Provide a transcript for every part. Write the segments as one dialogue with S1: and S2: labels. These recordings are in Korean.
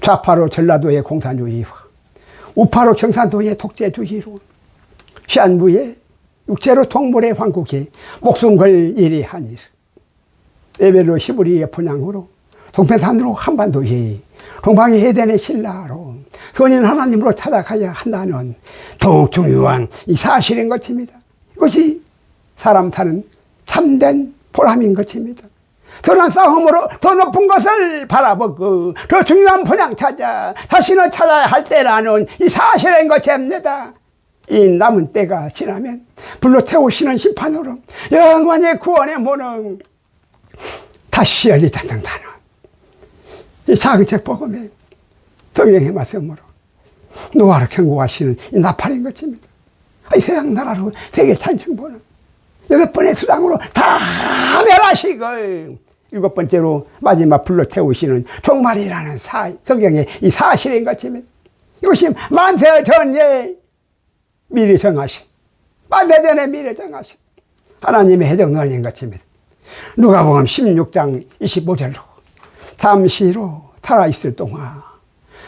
S1: 좌파로 전라도의 공산주의와 우파로 경상도의 독재주의로 시한부의 육체로 동물의 황국에 목숨 걸 일이 하니라. 에벨로 시부리의 분양으로 동패산으로 한반도에 동방의 해변의 신라로 선인 하나님으로 찾아가야 한다는 더욱 중요한 이 사실인 것입니다. 이것이 사람 사는 참된 보람인 것입니다. 선한 싸움으로 더 높은 것을 바라보고 더 중요한 분양 찾아 자신을 찾아야 할 때라는 이 사실인 것입니다. 이 남은 때가 지나면 불로 태우시는 심판으로 영원히 구원의 문은 다시 열리지 않는다는 이 작은 책 복음에 성령의 말씀으로 노아를 경고하시는 이 나팔인 것입니다. 이 세상 나라로 세계 찬송보는 6번의 수장으로 다 멸하시고 7번째로 마지막 불로 태우시는 종말이라는 성경의 이 사실인 것입니다. 이것이 만세 전에 미리 정하신, 만세 전에 미리 정하신 하나님의 해적론인 것입니다. 누가복음 16장 25절로 잠시로 살아있을 동안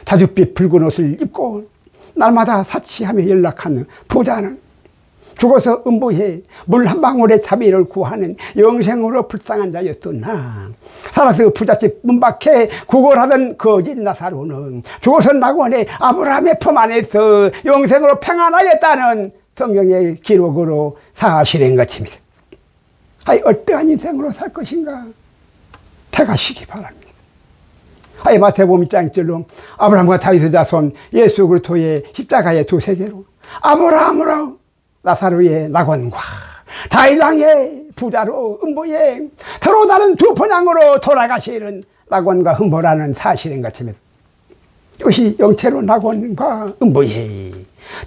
S1: 자줏빛 붉은 옷을 입고 날마다 사치하며 연락하는 부자는 죽어서 음부해 물 한 방울의 자비를 구하는 영생으로 불쌍한 자였으나 살아서 부잣집 문 밖에 구걸하던 거짓 나사로는 죽어서 낙원의 아브라함의 품 안에서 영생으로 평안하였다는 성경의 기록으로 사실인 것입니다. 어떠한 인생으로 살 것인가 택하시기 바랍니다. 마태복음 1장 1절로 아브라함과 다윗의 자손 예수 그리스도의 십자가의 두 세계로 아브라함으로 나사로의 낙원과 다윗 왕의 부자로 음부에 서로 다른 두 번향으로 돌아가시는 낙원과 음부라는 사실인 것입니다. 이것이 영체로 낙원과 음부에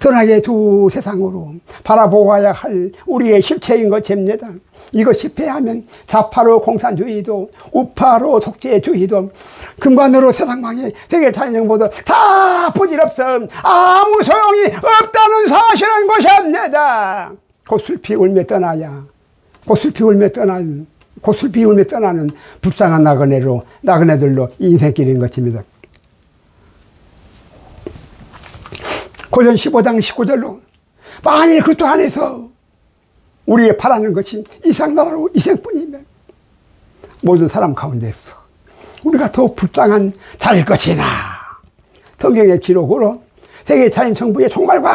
S1: 선하게 두 세상으로 바라보아야 할 우리의 실체인 것입니다. 이것이 패하면 좌파로 공산주의도 우파로 독재주의도 근간으로 세상망의 세계 찬영보다 다 부질없어 아무 소용이 없다는 사실인 것입니다. 고슬피 울며 떠나야 고슬피 울며 떠나는 불쌍한 나그네들로 인생길인 것입니다. 고전 15장 19절로 만일 그리스도 안에서 우리의 바라는 것이 이상나라로 이생뿐이면 모든 사람 가운데서 우리가 더 불쌍한 자일 것이나 성경의 기록으로 세계 자연 정부의 종말과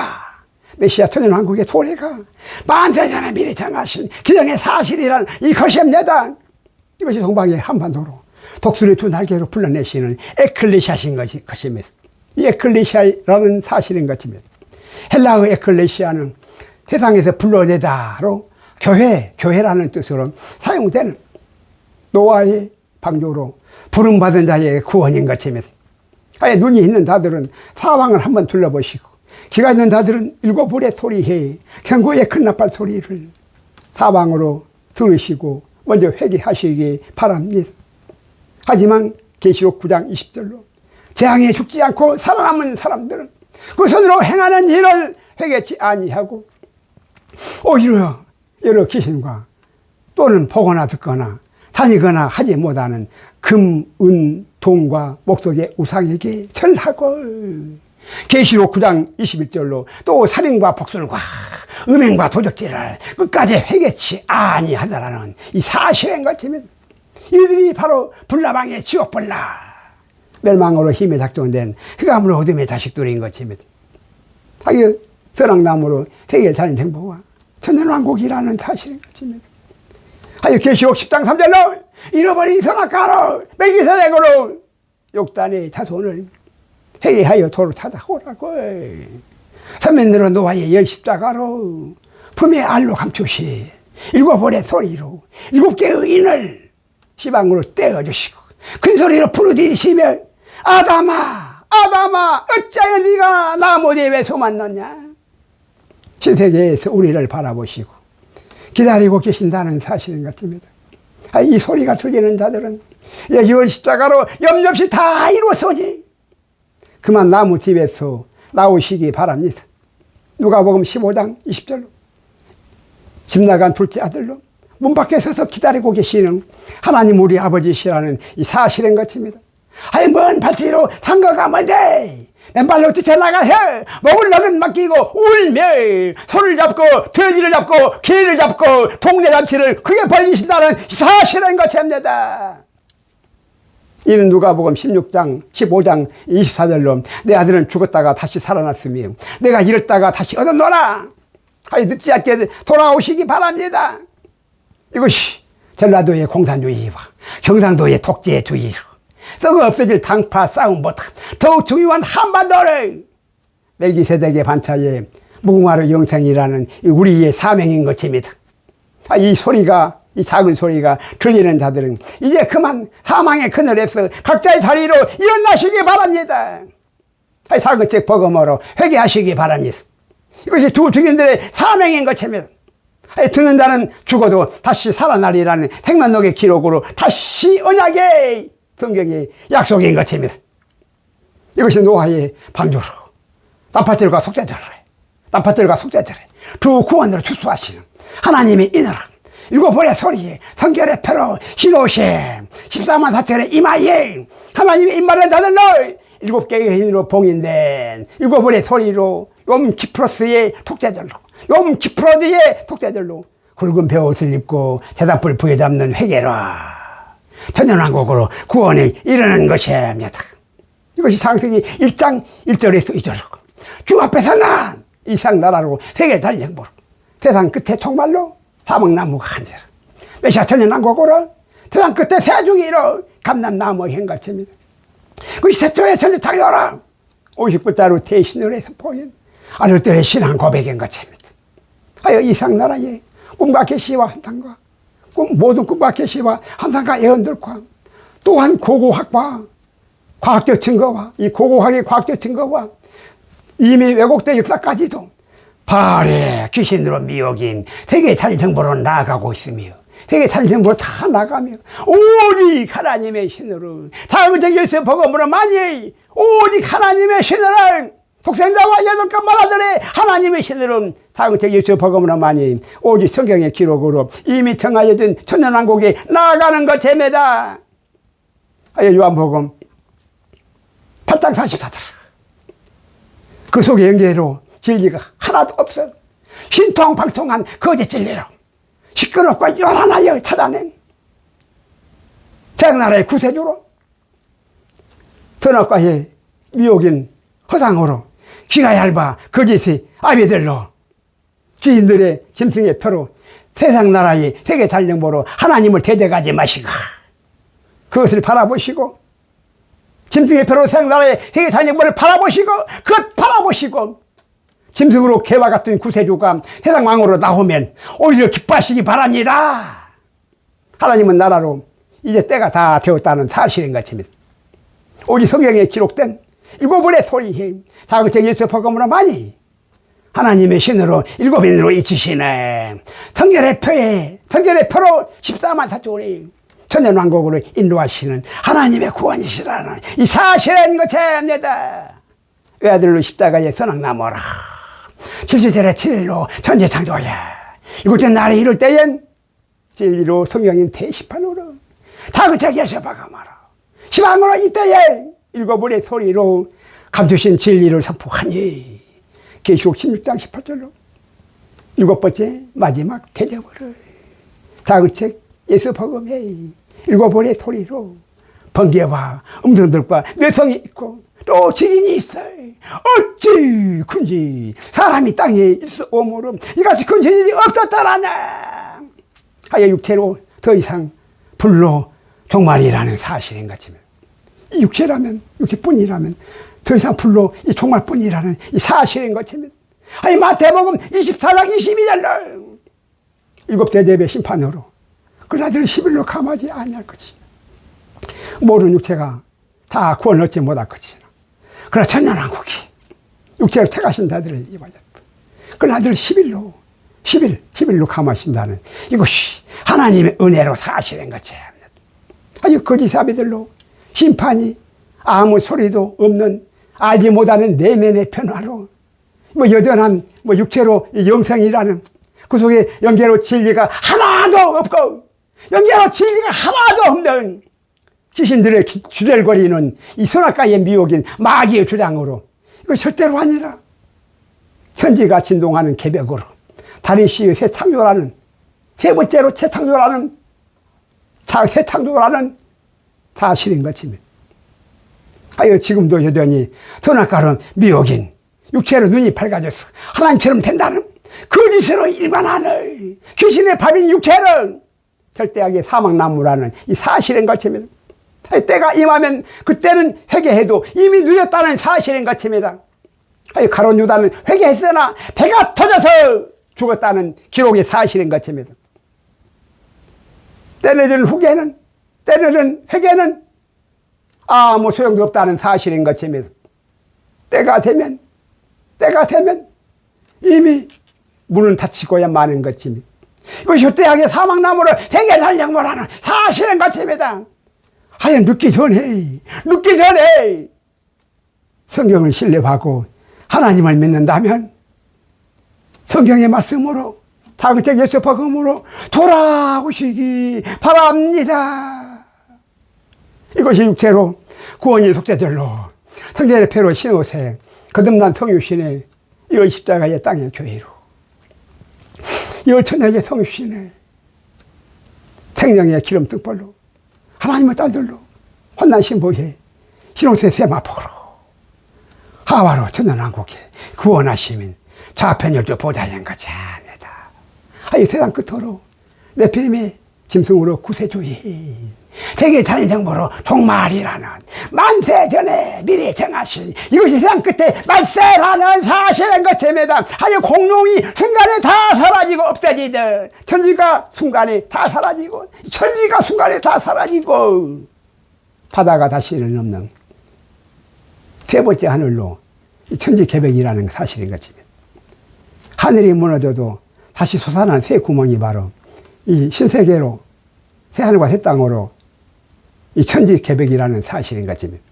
S1: 메시아 천년왕국의 소리가 만세전에 미리 정하신 기정의 사실이란 이것입니다. 이것이 동방의 한반도로 독수리 두 날개로 불러내시는 에클레시아신 것입니다. 이 에클레시아라는 사실인 것입니다. 헬라의 에클레시아는 세상에서 불러내다로 교회라는 뜻으로 사용되는 노아의 방조로 부름받은 자의 구원인 것입니다. 눈이 있는 자들은 사방을 한번 둘러보시고 귀가 있는 자들은 7불의 소리에 경고의 큰 나팔 소리를 사방으로 들으시고 먼저 회개하시기 바랍니다. 하지만 계시록 9장 20절로 재앙에 죽지 않고 살아남은 사람들은 그 손으로 행하는 일을 회개치 아니하고 오히려 여러 귀신과 또는 보거나 듣거나 다니거나 하지 못하는 금, 은, 동과 목석의 우상에게 절하고 계시록 9장 21절로 또 살인과 복술과 음행과 도적질을 끝까지 회개치 아니하더라는 이 사실인 것입니다. 이들이 바로 불나방의 지옥불나 멸망으로 힘에 작동된 흑암으로 어둠의 자식들인 것입니다. 선악나무로 세계를 사는 정보와 천년왕국이라는 사실인 것입니다. 계시록 10장 3절로 잃어버린 선악가로 멜기세덱으로 욕단의 자손을 회개하여 도를 찾아오라고 선민으로 노아의 열 십자가로 품에 알로 감추신 7벌의 소리로 7개의 인을 시방으로 떼어주시고 큰 소리로 부르짖으시며 아담아 아담아 어찌하여 네가 나무에 왜 소만났냐. 신세계에서 우리를 바라보시고 기다리고 계신다는 사실인 것입니다. 이 소리가 들리는 자들은 열 십자가로 염려없이 다 이루었으니 그만 나무 집에서 나오시기 바랍니다. 누가복음 15장 20절로 집 나간 둘째 아들로 문 밖에 서서 기다리고 계시는 하나님 우리 아버지시라는 이 사실인 것입니다. 아이 먼 발치로 상거가 뭔데 맨발로 뛰쳐나가서 목을 너긋 맡기고 울며 소를 잡고 돼지를 잡고 개를 잡고 동네 잔치를 크게 벌리신다는 사실인 것입니다. 이는 누가복음 16장 15장 24절로 내 아들은 죽었다가 다시 살아났으며 내가 잃었다가 다시 얻어노라. 아이 늦지 않게 돌아오시기 바랍니다. 이것이 전라도의 공산주의와 경상도의 독재주의로 썩어 없어질 당파 싸움보다 더욱 중요한 한반도를 멜기세덱의 반차에 무궁화로 영생이라는 우리의 사명인 것입니다. 이 소리가, 이 작은 소리가 들리는 자들은 이제 그만 사망의 그늘에서 각자의 자리로 일어나시기 바랍니다. 작은 책 복음으로 회개하시기 바랍니다. 이것이 두 증인들의 사명인 것입니다. 듣는 자는 죽어도 다시 살아나리라는 생명록의 기록으로 다시 언약의 성경의 약속인 것입니다. 이것이 노아의 방주로 나팔들과 속죄절에 두 구원으로 추수하시는 하나님의 인으로 일곱 벌의 소리에 성결의 표로 흰옷이 14만 4천의 이마에 하나님의 입말을 자들로 일곱 개의 힘으로 봉인된 일곱 벌의 소리로 욤 키프로스의 속죄절로 욤 키프로드의 속죄절로 굵은 베옷을 입고 제단불 부여잡는 회개로 천년왕국으로 구원에 이르는 것입니다. 이것이 창세기 1장 1절에서 2절로 주 앞에서는 이상나라로 세계 전쟁보로 세상 끝에 총말로 사막나무가 한절 메시아 천년왕국으로 세상 끝에 새중이로 감람나무 행각입니다. 그 세초의 천리창조라 50불자로 대신으로 해서 보인 아들들의 신앙 고백인 것입니다. 하여 이상나라의 꿈과 계시와 한탄과 모든 꿈과 계시와 한상과 예언들과 또한 고고학과 과학적 증거와 이 고고학의 과학적 증거와 이미 왜곡된 역사까지도 발의 귀신으로 미혹인 세계 찬정보로 나아가고 있으며 세계 찬정보로 다 나가며 오직 하나님의 신으로 자극적 열쇠 복음으로 많이 오직 하나님의 신으로 독생자와 여덟 마라들의 하나님의 신으로 자극적 열쇠 복음으로 많이 오직 성경의 기록으로 이미 정하여진 천년왕국에 나아가는 것입니다. 요한복음 8장 44절 그 속에 연계로 진리가 하나도 없어 신통방통한 거짓 진리로 시끄럽고 요란하여 찾아낸 대나라의 구세주로 선악과의 미혹인 허상으로 귀가 얇아 거짓의 아비들로 귀신들의 짐승의 표로 세상 나라의 세계 잔정보로 하나님을 대적하지 마시고 그것을 바라보시고 짐승의 표로 세상 나라의 세계 잔정보를 바라보시고 그것 바라보시고 짐승으로 개와 같은 구세주가 세상 왕으로 나오면 오히려 기뻐하시기 바랍니다. 하나님은 나라로 이제 때가 다 되었다는 사실인 것입니다. 오직 성경에 기록된 일곱의 소리에 자극적 예수 복음으로 많이 하나님의 신으로 일곱인으로 잊히시네 성결의 표로 14만 4천이 천년왕국으로 인도하시는 하나님의 구원이시라는 이 사실인 것입니다. 외아들로 십자가의 선악나무라 7주절의 7일로 천지창조야 일곱째 날에 이룰 때엔 진리로 성경인 대시판으로 자극적 예수 복음으로 희망으로 이때에 일곱의 소리로 감추신 진리를 선포하니 계시록 16장 18절로 일곱 번째 마지막 대접을 자극적 예수 복음에 일곱의 소리로 번개와 음성들과 뇌성이 있고 또 지진이 있어요. 어찌 큰지 사람이 땅에 있어 오므로 이같이 큰 지진이 없었더라나 하여 육체로 더 이상 불로 종말이라는 사실인 것입니다. 이 육체라면 육체뿐이라면 더 이상 불로 이 종말뿐이라는 이 사실인 것입니다. 아니 마태복음 24장 22절로 일곱 대접의 심판으로 그나들 11로 감하지 아니할 것이 모든 육체가 다 구원을 얻지 못할 것이나 그러나 천년왕국이 육체를 택하신 자들을 입어졌다. 그나들 11로 감하신다는 이것이 하나님의 은혜로 사실인 것입니다. 아니 거짓 아비들로 심판이 아무 소리도 없는 알지 못하는 내면의 변화로 여전한 육체로 영생이라는 그 속에 영계로 진리가 하나도 없고 영계로 진리가 하나도 없는 귀신들의 주절거리는 이 선악과의 미혹인 마귀의 주장으로 이거 절대로 아니라 천지가 진동하는 개벽으로 다리시의 새 창조라는 세 번째로 새 창조라는 사실인 것입니다. 지금도 여전히 선악과는 미혹인 육체로 눈이 밝아져서 하나님처럼 된다는 거짓으로 일관하는 귀신의 밥인 육체는 절대하게 사망나무라는 이 사실인 것입니다. 때가 임하면 그때는 회개해도 이미 늦었다는 사실인 것입니다. 가룟 유다는 회개했으나 배가 터져서 죽었다는 기록의 사실인 것입니다. 때늦은 회개는 아무 소용도 없다는 사실인 것입니다. 때가 되면 이미 문은 닫히고야 마는 것입니다. 이것이 후대하게 사망나무를 해결하려고 하는 사실인 것입니다. 늦기 전에 성경을 신뢰하고 하나님을 믿는다면 성경의 말씀으로 장책 예수 복음으로 돌아오시기 바랍니다. 이것이 육체로 구원이 속죄절로 성전의 패로 신옷에 거듭난 성육신의 이월 십자가의 땅의 교회로 이월 천약의 성육신의 생명의 기름 등불로 하나님의 딸들로 환난 신부의 신옷의 세마포로 하와로 천연왕국에 구원하시민 좌편열조 보좌인 것입니다. 세상 끝으로 네피림의 짐승으로 구세주의 세계 자연정보로 종말이라는 만세 전에 미리 정하신 이것이 세상 끝에 말세라는 사실인 것입니다. 공룡이 순간에 다 사라지고 없어지듯 천지가 순간에 다 사라지고 바다가 다시는 없는 세 번째 하늘로 천지개벽이라는 사실인 것입니다. 하늘이 무너져도 다시 솟아난 새 구멍이 바로 이 신세계로 새 하늘과 새 땅으로 이 천지개벽이라는 사실인 것입니다.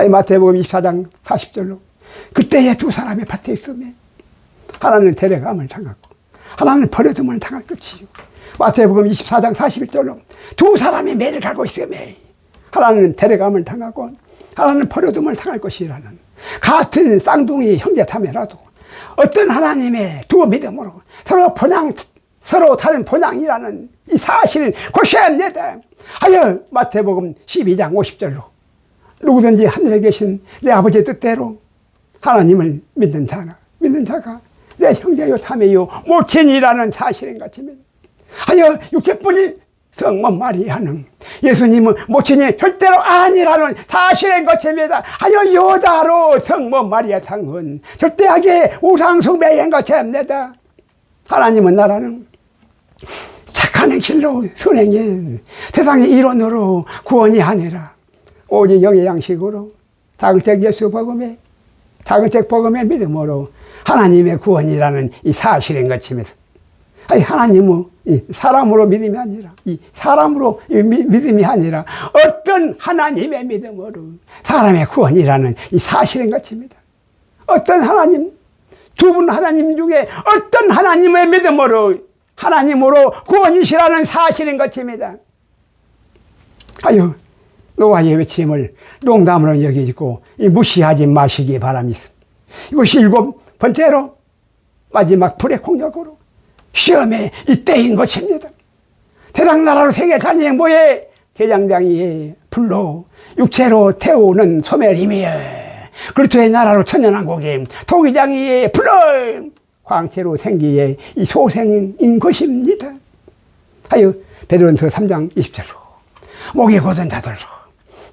S1: 마태복음 24장 40절로 그때에 두 사람이 밭에 있으며 하나는 데려감을 당하고 하나는 버려둠을 당할 것이요. 마태복음 24장 41절로 두 사람이 매를 가고 있으며 하나는 데려감을 당하고 하나는 버려둠을 당할 것이라는 같은 쌍둥이 형제자매라도 어떤 하나님의 두 믿음으로 서로 다른 본향이라는 이 사실은 고시합니다. 마태복음 12장 50절로 누구든지 하늘에 계신 내 아버지의 뜻대로 하나님을 믿는 자가 내 형제요 자매요 모친이라는 사실인 것입니다. 육체뿐인 성모 마리아는 예수님은 모친이 절대로 아니라는 사실인 것입니다. 여자로 성모 마리아 상은 절대하게 우상숭배인 것입니다. 하나님은 나라는 착한 행실로 선행인 세상의 이론으로 구원이 아니라 오직 영의 양식으로 작은책 예수 복음의 작은책 복음의 믿음으로 하나님의 구원이라는 이 사실인 것입니다. 하나님은 사람으로 믿음이 아니라 사람으로 믿음이 아니라 어떤 하나님의 믿음으로 사람의 구원이라는 이 사실인 것입니다. 어떤 하나님, 두 분 하나님 중에 어떤 하나님의 믿음으로 하나님으로 구원이시라는 사실인 것입니다. 노아의 외침을 농담으로 여기고 무시하지 마시기 바랍니다. 이것이 일곱 번째로 마지막 불의 공력으로 시험의 이때인 것입니다. 세상나라로 세계 잔행보에 대장장이의 불로 육체로 태우는 소멸임이여 그리스도의 나라로 천연왕국에 통일장이의 불로 광채로 생기의 이 소생인 것입니다. 베드로전서 3장 20절로 목이 곧은 자들로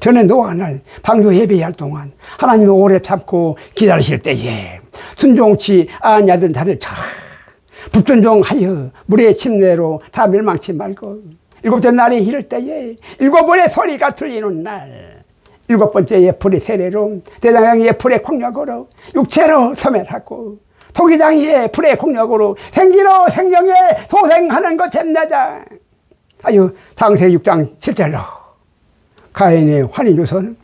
S1: 전에 노아가 날 방주 예배할 동안 하나님이 오래 참고 기다리실 때에 순종치 아니하던 자들처럼 불순종하여 물의 침례로 다 멸망치 말고 일곱째 날에 이를 때에 일곱 번의 소리가 들리는 날 일곱 번째의 불의 세례로 대장장이의 불의 공력으로 육체로 소멸하고 토기장이의 불의 공력으로 생기로 생명에 소생하는 것입니다. 창세기 6장 7절로 가인의 환희유서는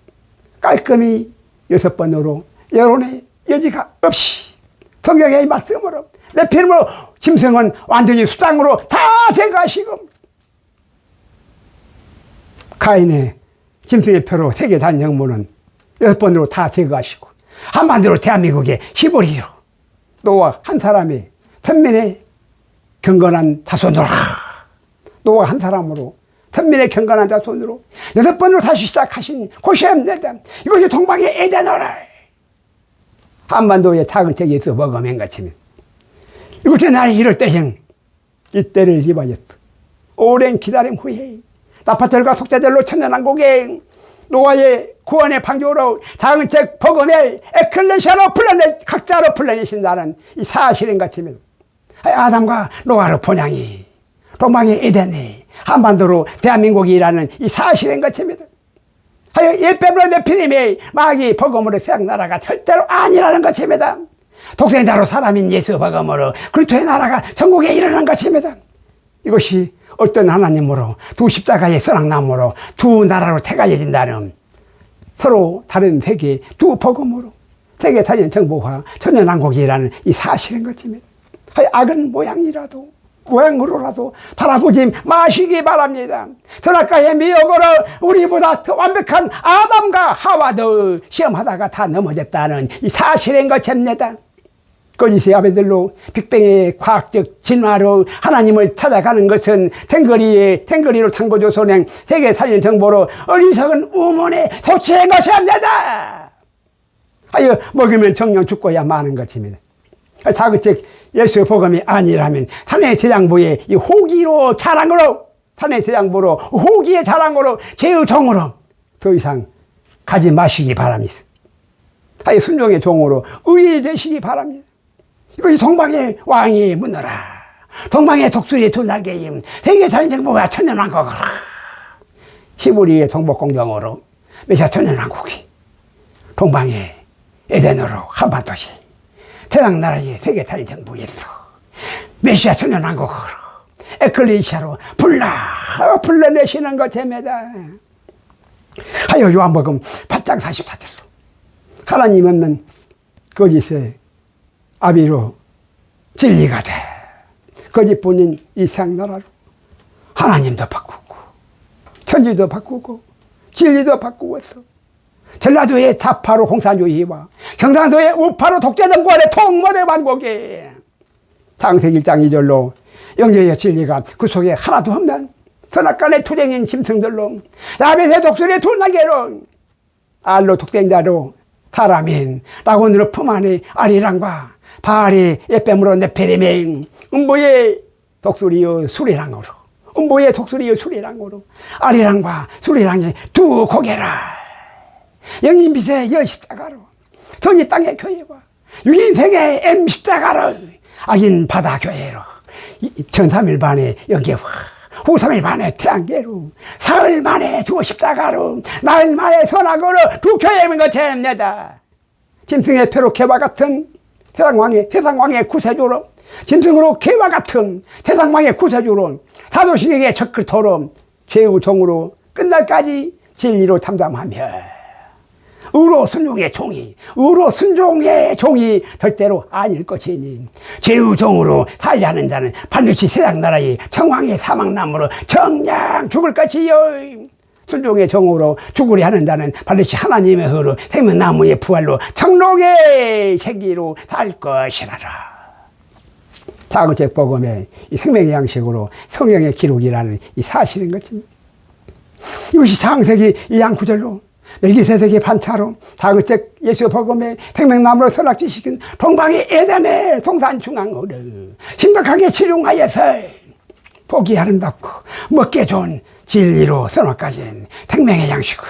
S1: 깔끔히 6번으로 여론의 여지가 없이 성경의 말씀으로 내 피름으로 짐승은 완전히 수장으로 다 제거하시고 가인의 짐승의 표로 세계 단정부는 6번으로 다 제거하시고 한마디로 대한민국의 히브리로 노아 한 사람이 천민의 경건한 자손으로 노아 한 사람으로 천민의 경건한 자손으로 6번으로 다시 시작하신 고시합니다. 이것이 동방의 에덴어라. 한반도의 작은 책에서 먹어맨 것이면 이것이 나를 이럴 때형 이때를 입어였어. 오랜 기다림 후에 나파절과 속자절로 천연왕국에 노아의 구원의 방주로 작은 책 복음의 에클레시아로 각자로 불러내신다는 이 사실인 것입니다. 아담과 노아의 본향이 동방의 에덴이 한반도로 대한민국이라는 이 사실인 것입니다. 예배로 네피림의 마귀 복음으로 세상 나라가 절대로 아니라는 것입니다. 독생자로 사람인 예수 복음으로 그리스도의 나라가 전국에 이르는 것입니다. 이것이 어떤 하나님으로 두 십자가의 선악나무로 두 나라로 태가해진다는 서로 다른 세계 두 복음으로 세계 살인 정보화 천연왕국이라는 이 사실인 것입니다. 악은 모양으로라도 바라보지 마시기 바랍니다. 선악과의 미혹으로 우리보다 더 완벽한 아담과 하와도 시험하다가 다 넘어졌다는 이 사실인 것입니다. 거짓의 아베들로 빅뱅의 과학적 진화로 하나님을 찾아가는 것은 탱거리로 탐구조선행 세계 살린 정보로 어리석은 우문에 소치한 것입니다. 먹으면 정령 죽고야 마는 것입니다. 자그책 예수의 복음이 아니라면 산의 제장부의 이 호기로 자랑으로 산의 제장부로 호기의 자랑으로 제의 종으로 더 이상 가지 마시기 바랍니다. 순종의 종으로 의해되시기 바랍니다. 이것이 동방의 왕이 무너라. 동방의 독수리 두 날개임 세계 살인 정보가 천연왕국으로 히브리의 동복공정으로 메시아 천연왕국이 동방의 에덴으로 한반도시 태양나라의 세계 살인 정부에서 메시아 천연왕국으로 에클레시아로 불러내시는 것입니다. 요한복음 8장 44절로 하나님 없는 거짓의 아비로 진리가 돼 거짓뿐인 이 세상 나라로 하나님도 바꾸고 천지도 바꾸고 진리도 바꾸었어. 전라도의 타파로 홍산주의와 경상도의 우파로 독재정권의 통번의 왕국이 창세기 1장 2절로 영계의 진리가 그 속에 하나도 없는 선악간의 투쟁인 짐승들로 야벳의 독수리의 두 날개로 알로 독생자로 사람인 라곤으로 품 안에 아리랑과 바알이 예뱀으로 네페림의 음보의 독수리의 수리랑으로 아리랑과 수리랑의 두 고개라 영인빛의 열십자가로 선이 땅의 교회와 육인세계의 M십자가로 악인 바다 교회로 전3일 반의 영계와 후 3일 반의 태양계로 사흘 만에 두 십자가로 나흘 만에 선악으로 두 교회인 것입니다. 짐승의 표로 개와 같은 세상왕의 구세주로 짐승으로 개와 같은 세상왕의 구세주로 사도신경의 적그토로 죄의 종으로 끝날까지 진리로 참담하며 의로 순종의 종이 절대로 아닐 것이니 죄의 종으로 살려 하는 자는 반드시 세상 나라의 청왕의 사망나무로 정녕 죽을 것이요 순종의 종으로 죽으려 하는 자는 반드시 하나님의 허로 생명나무의 부활로 청록의 생기로 살 것이라라. 작은 복음의 이 생명의 양식으로 성경의 기록이라는 이 사실인 것입니다. 이것이 창세기 2장 9절로 멜기세덱의 반차로 작은책 예수의 복음에 생명나무로 설악지시킨 동방의 에덴의 동산 중앙으로 심각하게 치룡하여서 보기 아름답고 먹기 좋은 진리로 선악까지는 생명의 양식으로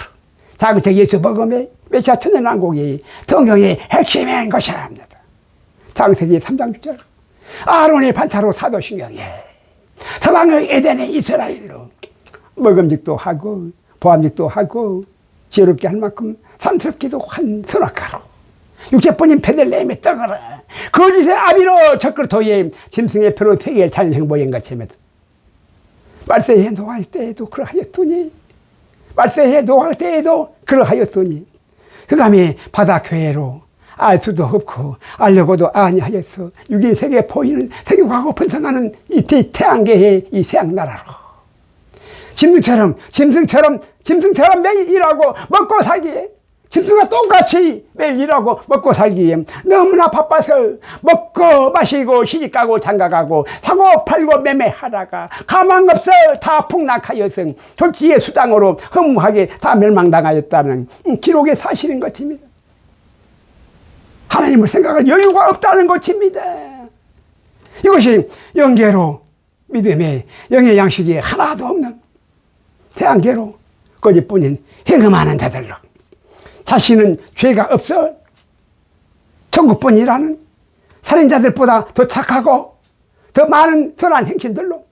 S1: 작은책 예수 복음에 메시아 천연왕국이 성경의 핵심인 것이랍니다. 창세기 3장 6절 아론의 반차로 사도신경에 서방의 에덴의 이스라엘로 먹음직도 하고 보암직도 하고 지혜롭게 할 만큼 삼스럽기도 한 선악가로 육체뿐인 베들레헴의 떡으로 거짓의 아비로 적그토의 짐승의 표로 세계의 찬성보인 것입니다. 말세에 노할 때에도 그러하였더니 흑암이 바다교회로 알 수도 없고 알려고도 아니하였어 육인 세계에 보이는 세계과고 번성하는 이 태양계의 이 세상나라로 짐승처럼 매일 일하고 먹고 살기에, 짐승과 똑같이 매일 일하고 먹고 살기에 너무나 바빠서 먹고 마시고 시집가고 장가가고 사고 팔고 매매하다가 가망 없어 다 폭락하여서 졸지의 수당으로 허무하게 다 멸망당하였다는 기록의 사실인 것입니다. 하나님을 생각할 여유가 없다는 것입니다. 이것이 영계로 믿음의 영의 양식이 하나도 없는 태양계로 거짓뿐인 행음하는 자들로 자신은 죄가 없어 천국뿐이라는 살인자들보다 더 착하고 더 많은 선한 행신들로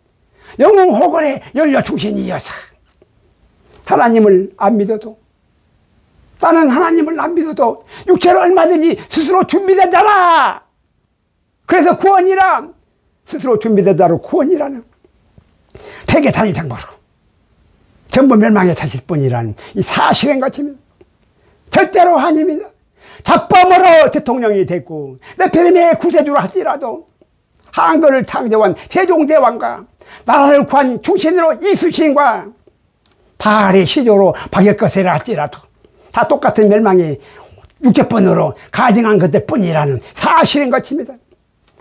S1: 영웅호걸에 열려 충신이어서 하나님을 안 믿어도, 나는 하나님을 안 믿어도 육체로 얼마든지 스스로 준비된 자라, 그래서 구원이라, 스스로 준비된 자로 구원이라는 세계 단일 정보로 전부 멸망에 차실 뿐이라는 이 사실인 것입니다. 절대로 아닙니다. 잡범으로 대통령이 됐고 네피림의 구세주로 할지라도 한글을 창조한 세종대왕과 나라를 구한 충신으로 이수신과 바알의 시조로 박역거세를 할지라도 다 똑같은 멸망의 육체뿐으로 가증한 것들 뿐이라는 사실인 것입니다.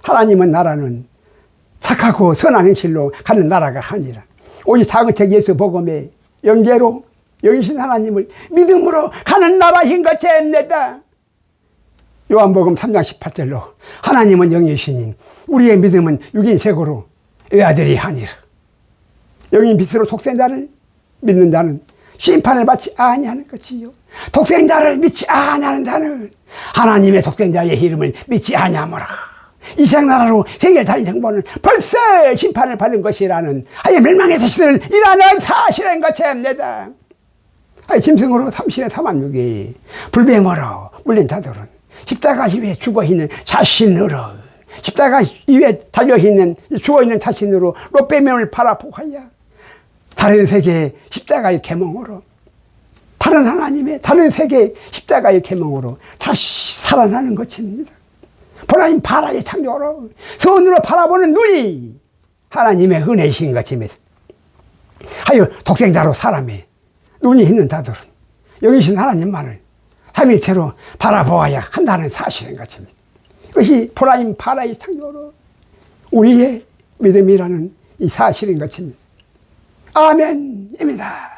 S1: 하나님은 나라는 착하고 선한 행실로 가는 나라가 아니라 오직 사근책 예수 복음의 영계로 영이신 하나님을 믿음으로 가는 나라인 것입니다. 요한복음 3장 18절로 하나님은 영이시니 우리의 믿음은 육인색으로 외아들이 아니라 영인 빛으로 독생자를 믿는 자는 심판을 받지 아니하는 것이요 독생자를 믿지 아니하는 자는 하나님의 독생자의 이름을 믿지 아니하므로 이 세상나라로 세계단위 정보는 벌써 심판을 받은 것이라는 아예 멸망의 자신을 일하는 사실인 것입니다. 짐승으로 삼신의 사만육이 불뱀으로 물린 자들은 십자가 위에 죽어있는 자신으로, 십자가 위에 달려있는 죽어있는 자신으로 롯뱀을 바라보아야 다른 세계의 십자가의 계몽으로, 다른 하나님의 다른 세계의 십자가의 계몽으로 다시 살아나는 것입니다. 보라인 바라의 창조로 선으로 바라보는 눈이 하나님의 은혜이신 것입니다. 하여 독생자로 사람의 눈이 있는 자들은 여기신 하나님만을 삼일체로 바라보아야 한다는 사실인 것입니다. 이것이 보라인 바라의 창조로 우리의 믿음이라는 이 사실인 것입니다. 아멘입니다.